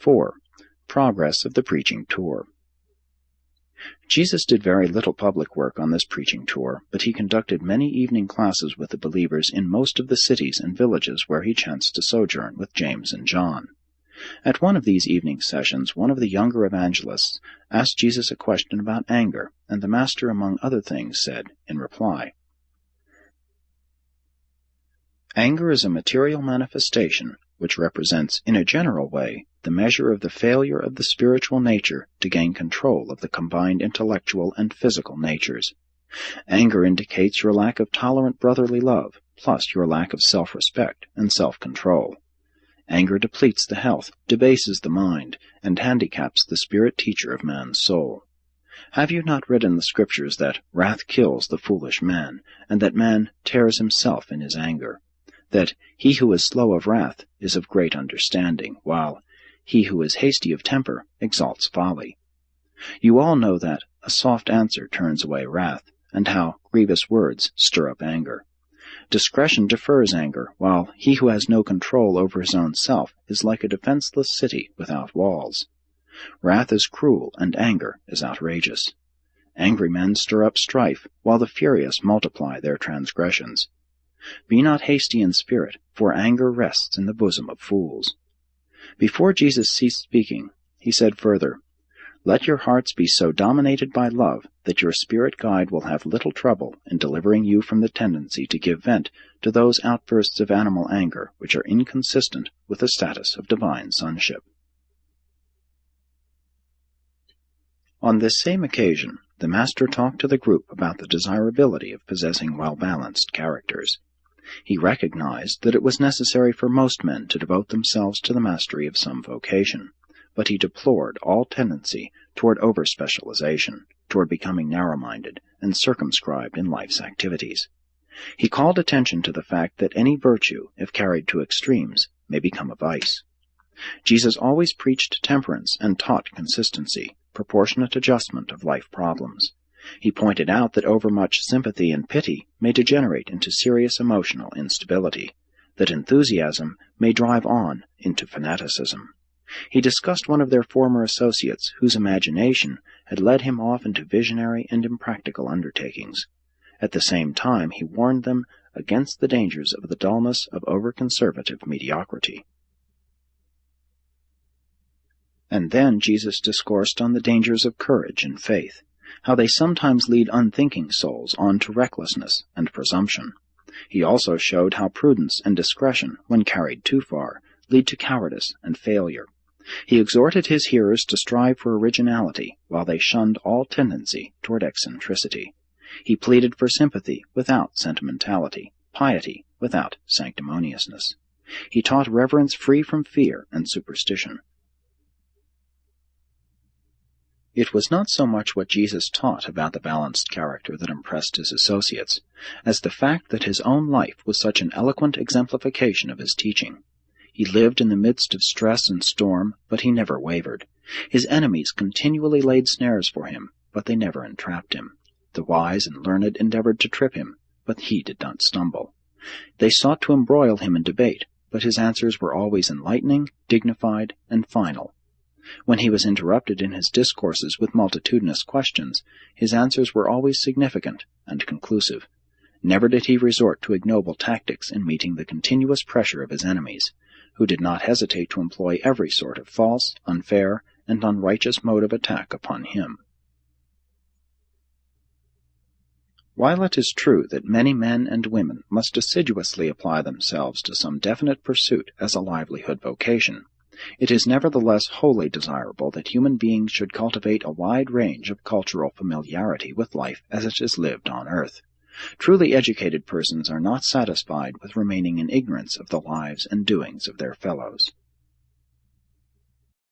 4. Progress of the preaching tour. Jesus did very little public work on this preaching tour, but he conducted many evening classes with the believers in most of the cities and villages where he chanced to sojourn with James and John. At one of these evening sessions, one of the younger evangelists asked Jesus a question about anger, and the Master, among other things, said, in reply, "Anger is a material manifestation which represents, in a general way, the measure of the failure of the spiritual nature to gain control of the combined intellectual and physical natures. Anger indicates your lack of tolerant brotherly love, plus your lack of self-respect and self-control. Anger depletes the health, debases the mind, and handicaps the spirit teacher of man's soul. Have you not read in the Scriptures that wrath kills the foolish man, and that man tears himself in his anger? That he who is slow of wrath is of great understanding, while he who is hasty of temper exalts folly. You all know that a soft answer turns away wrath, and how grievous words stir up anger. Discretion defers anger, while he who has no control over his own self is like a defenseless city without walls. Wrath is cruel, and anger is outrageous. Angry men stir up strife, while the furious multiply their transgressions. Be not hasty in spirit, for anger rests in the bosom of fools." Before Jesus ceased speaking, he said further, "Let your hearts be so dominated by love that your spirit guide will have little trouble in delivering you from the tendency to give vent to those outbursts of animal anger which are inconsistent with the status of divine sonship." On this same occasion, the Master talked to the group about the desirability of possessing well-balanced characters. He recognized that it was necessary for most men to devote themselves to the mastery of some vocation, but he deplored all tendency toward over-specialization, toward becoming narrow-minded and circumscribed in life's activities. He called attention to the fact that any virtue, if carried to extremes, may become a vice. Jesus always preached temperance and taught consistency, proportionate adjustment of life problems. He pointed out that overmuch sympathy and pity may degenerate into serious emotional instability, that enthusiasm may drive on into fanaticism. He discussed one of their former associates whose imagination had led him off into visionary and impractical undertakings. At the same time, he warned them against the dangers of the dullness of over-conservative mediocrity. And then Jesus discoursed on the dangers of courage and faith, how they sometimes lead unthinking souls on to recklessness and presumption. He also showed how prudence and discretion, when carried too far, lead to cowardice and failure. He exhorted his hearers to strive for originality, while they shunned all tendency toward eccentricity. He pleaded for sympathy without sentimentality, piety without sanctimoniousness. He taught reverence free from fear and superstition. It was not so much what Jesus taught about the balanced character that impressed his associates, as the fact that his own life was such an eloquent exemplification of his teaching. He lived in the midst of stress and storm, but he never wavered. His enemies continually laid snares for him, but they never entrapped him. The wise and learned endeavored to trip him, but he did not stumble. They sought to embroil him in debate, but his answers were always enlightening, dignified, and final. When he was interrupted in his discourses with multitudinous questions, his answers were always significant and conclusive. Never did he resort to ignoble tactics in meeting the continuous pressure of his enemies, who did not hesitate to employ every sort of false, unfair, and unrighteous mode of attack upon him. While it is true that many men and women must assiduously apply themselves to some definite pursuit as a livelihood vocation, it is nevertheless wholly desirable that human beings should cultivate a wide range of cultural familiarity with life as it is lived on earth. Truly educated persons are not satisfied with remaining in ignorance of the lives and doings of their fellows.